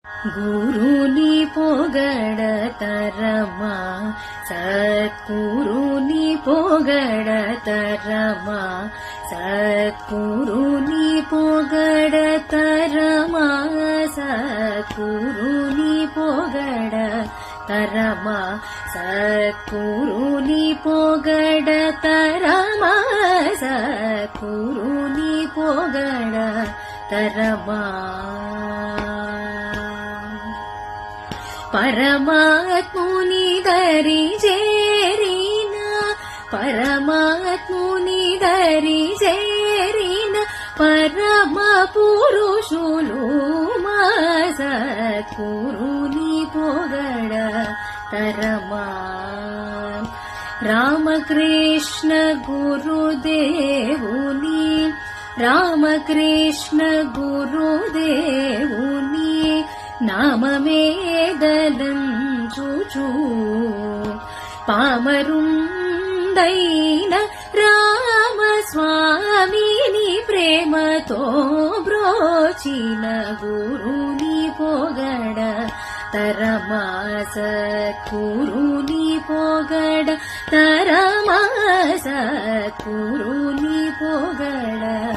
గురుని పొగడతరమా సద్గురుని పొగడతరమా సద్గురుని పొగడతరమా సద్గురుని పొగడతరమా సద్గురుని పొగడతరమా సద్గురుని పొగడతరమా పరమాత్ముని దరి చేరిన పరమాత్ముని దరి చేరిన పరమ పురుషులు మా సద్గురుని పొగడతరమా రామకృష్ణ గురుదేవుని రామకృష్ణ గురుదేవుని నామమేదలంచుచు పామరుండైన రామస్వామిని ప్రేమతో బ్రోచిన గురుని పొగడతరమా సద్గురుని పొగడతరమా సద్గురుని పొగడతరమా